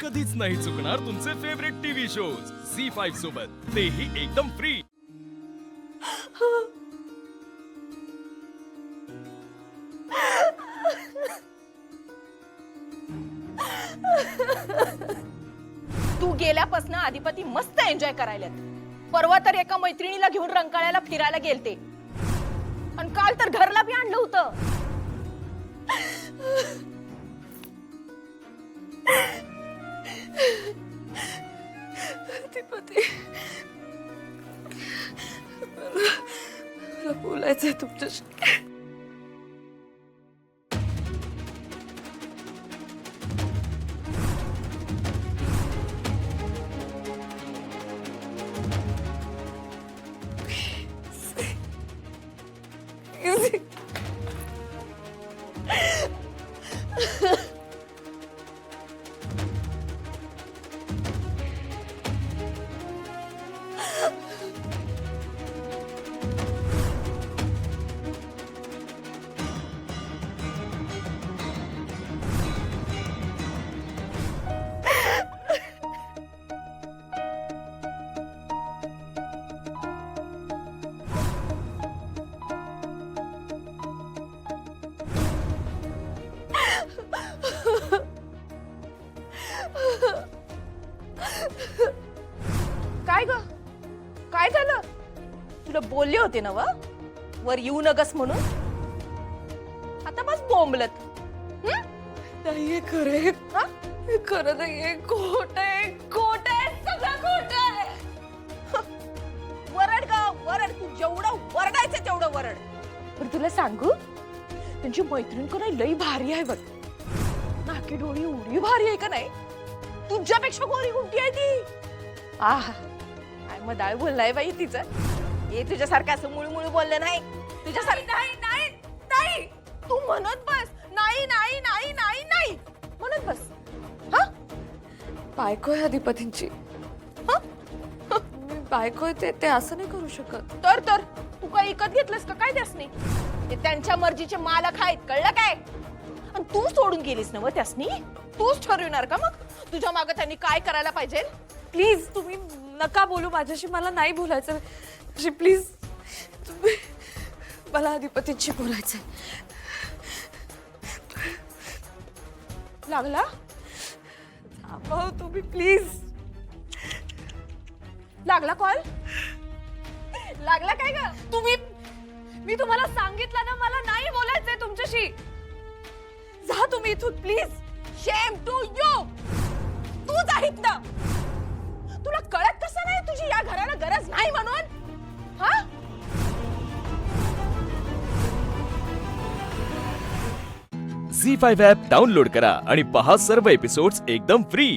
कधीच नाही चुकणार तुमचे फेवरेट टीव्ही शोज झी5 सोबत, तेही एकदम फ्री। तू गेल्यापासून अधिपती मस्त एन्जॉय करायल्यात। परवा तर एका मैत्रिणीला घेऊन रंकाळ्याला फिरायला गेलते आणि काल तर घरला बी आणलं होतं। अधिपती, मला बोलायचंय तुमच्याशी। काय ग, काय झालं? तुला बोलले होते ना वर येऊ नगस म्हणून। आता बस बोंबलत। नाहीये खरं, हे खरं नाहीये, खोट आहे, खोट आहे, सगळं खोट आहे। वरड ग वरड, तू जेवढं वरडायचं तेवढं वरड। पण तुला सांगू, त्यांची मैत्रीण का नाही लई भारी आहे बघ। नाकी डोळी एवढी भारी आहे का नाही, तुझ्यापेक्षा गोरी गुंटी आहे ती। आहा, काय मग डाळ बोललाय बाई तिचं। हे तुझ्यासारखं असं मुळमुळू बोललं नाही। तुझ्यासारखं नाही नाही नाही, तू म्हणत बस नाही नाही नाही नाही नाही म्हणत बस। हा, बायको आहे अधिपतींची। मी बायको आहे, ते असं नाही करू शकत। तर तू काय इकत घेतलंस का काय त्यासनी? ते त्यांच्या मर्जीचे मालक आहेत, कळलं काय? आणि तू सोडून गेलीस ना त्यासनी, तूच ठरविणार का मग तुझ्या मागे त्यांनी काय करायला पाहिजे? प्लीज तुम्ही नका बोलू माझ्याशी, मला नाही बोलायचं। प्लीज, मला अधिपतींशी बोलायचंय। लागला थांबव तुम्ही प्लीज। लागला कॉल? लागला काय ग? तुम्ही, मी तुम्हाला सांगितलं ना मला नाही बोलायचंय तुमच्याशी। जा तुम्ही इथून प्लीज। शेम टू यू, तूच आहेत ना। तुला कळत कसं नाही तुझी या घराला गरज नाही म्हणून? हा, झी5 ॲप डाउनलोड करा आणि पहा सर्व एपिसोड्स एकदम फ्री।